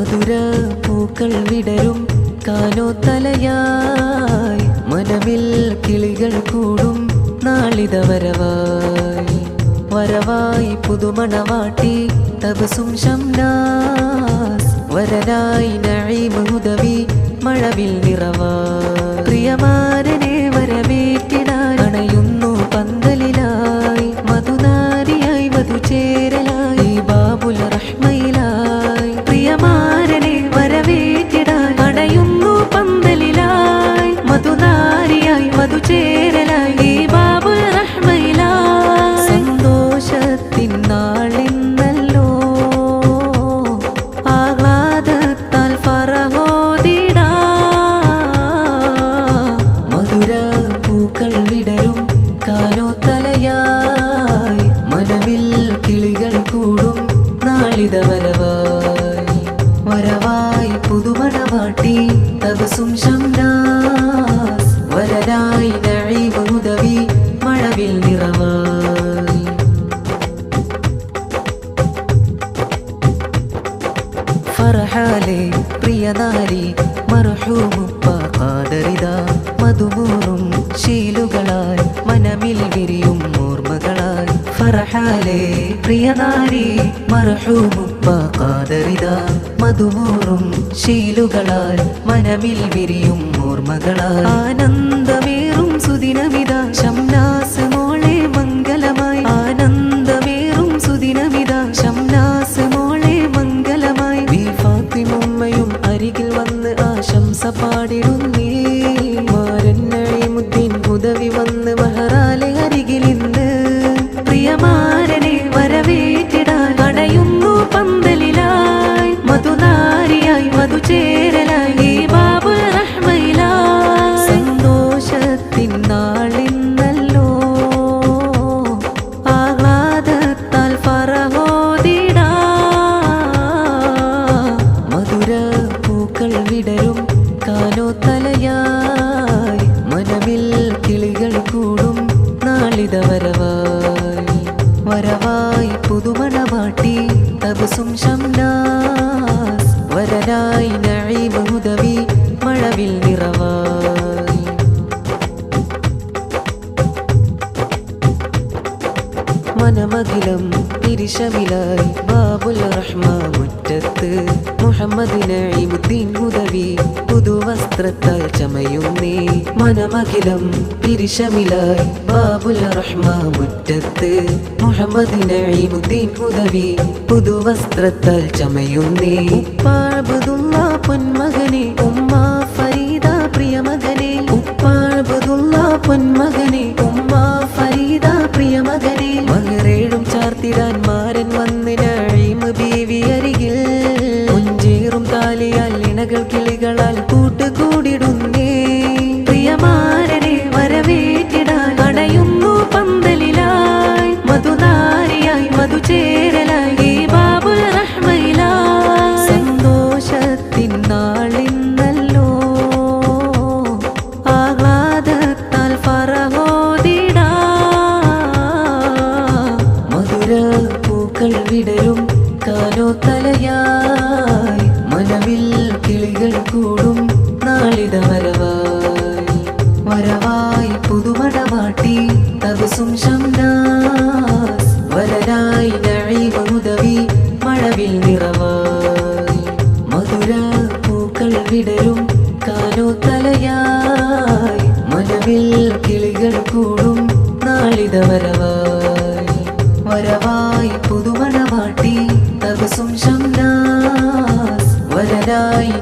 മധുര പൂക്കൾ വിടരും കാനോത്തലയായി മനമിൽ കിളികൾ കൂടും നാളിത വരവായി വരവായി പുതുമണവാട്ടി തബസും ഷംനാസ് വരനായി നഈം ഹുദവി മഴവിൽ നിറവായി പ്രിയമാരനെ വരവേറ്റിടാൻ അണയുന്നു പന്തലിലായി മധുനാരിയായി മധുചേരലായി ബാബുൽ റഹ്മയിലായി പ്രിയമാരനെ വരവേറ്റിടാൻ അണയുന്നു പന്തലിലായി മധുനാരിയായി മധുചേരലായി ബാബുൽ റഹ്മയിലായി സന്തോഷത്തിൻ നാളിന്നല്ലോ ആഹ്ലാദത്താൽ ഫറഹോദിടാ മധുര പൂക്കൾ വിടരും കാനോത്തലയായി മനവിൽ കിളികൾ കൂടും നാളിത വരവായി വരവായി പുതുമണവാട്ടി തബസും ഷംനാസ് വരനായി നഈം ഹുദവി മഴവിൽ നിറവായി ഫർഹാലെ പ്രിയനാരി മർഹൂമുപ്പ ഖാദറിദ മധുമൂറും ശീലുകളായി മനമിൽ വിരിയും ഓർമ്മകളായി ഫർഹാലെ പ്രിയനാരി മർഹൂമുപ്പ ഖാദറിദ മധുമൂറും ശീലുകളായി മനമിൽ വിരിയും ഓർമ്മകളായി ആനന്ദമേറും സുദിനമിത ഷംനാസ് മോളെ മംഗലമായി ആനന്ദമേറും സുദിനമിത ഷംനാസ് മോളെ മംഗലമായി ഫാത്തിമുമ്മയും അരികിൽ വന്ന് ആശംസ പാടിടുന്നേ മാരൻ നഈമുദ്ദീൻ ഹുദവി വന്ന് മഹറാലെ അരികിലിന്ന് പ്രിയമാരനെ വരവേറ്റിടാൻ അണയുന്നു പന്തലിലായി മധുനാരിയായി മധുചേരലായി ബാബുൽ റഹ്മയിലായി സന്തോഷത്തിൻ നാളിന്നല്ലോ ആഹ്ലാദത്താൽ ഫറഹോദിടാ മധുര പൂക്കൾ വിടരും കാനോത്തലയായി മനമിൽ കിളികൾ കൂടും നാളിത വരവായി വരവായി പുതുമണവാട്ടി തബസും ഷംനാസ് വരനായി നഈം ഹുദവി മഴവിൽ നിറവായി മനമഖിലം ഇരിശമിലായി ബാബുൽ റഹ്മ മുറ്റത്ത് മുഹമ്മദ് നഈമുദ്ദീൻ ഹുദവി പുതുവസ്ത്രത്താൽ ചമയുന്നേ മനമഖിലം ഇരിശമിലായി ബാബുൽ റഹ്മ മുറ്റത്ത് മുഹമ്മദ് നഈമുദ്ദീൻ ഹുദവി പുതുവസ്ത്രത്താൽ ചമയുന്നേ ഉപ്പ അബ്ദുള്ള പൊന്മകനെ ഉമ്മ ഫരീദ പ്രിയമകനെ ഉപ്പ അബ്ദുള്ള പൊന്മകനെ ഉമ്മ ഫരീദ പ്രിയമകനെ മഹറേഴും ചാർത്തിടാൻ മാരൻ വന്ന് നഈം ബീവി അരികിൽ മുഞ്ചേറും താലിയാൽ ഇണകൾ കിളികളാൽ കൂട്ടുകൂടിടുന്നേ പ്രിയമാരനെ വരവേറ്റിടാൻ അണയുന്നു പന്തലിലായി മധുനാരിയായി മധുചേരലായി ബാബുൽ റഹ്മയിലായി സന്തോഷത്തിൻ നാളിന്നല്ലോ ആഹ്ലാദത്താൽ ഫറഹോദിടാ മധുര പൂക്കൾ വിടരും കാനോത്തലയായി മനവിൽ കിളികൾ കൂടും നാളിത വരവായി വരവായി പുതുമണവാട്ടി തബസും ഷംനാസ് വരനായി നഈം ഹുദവി മഴവിൽ നിറവായി മധുര പൂക്കൾ വിടരും കാനോത്തലയായി മനവിൽ കിളികൾ കൂടും നാളിത വരവായി വരവായി പുതുമണവാട്ടി തബസും ഷംനാസ് വരനായി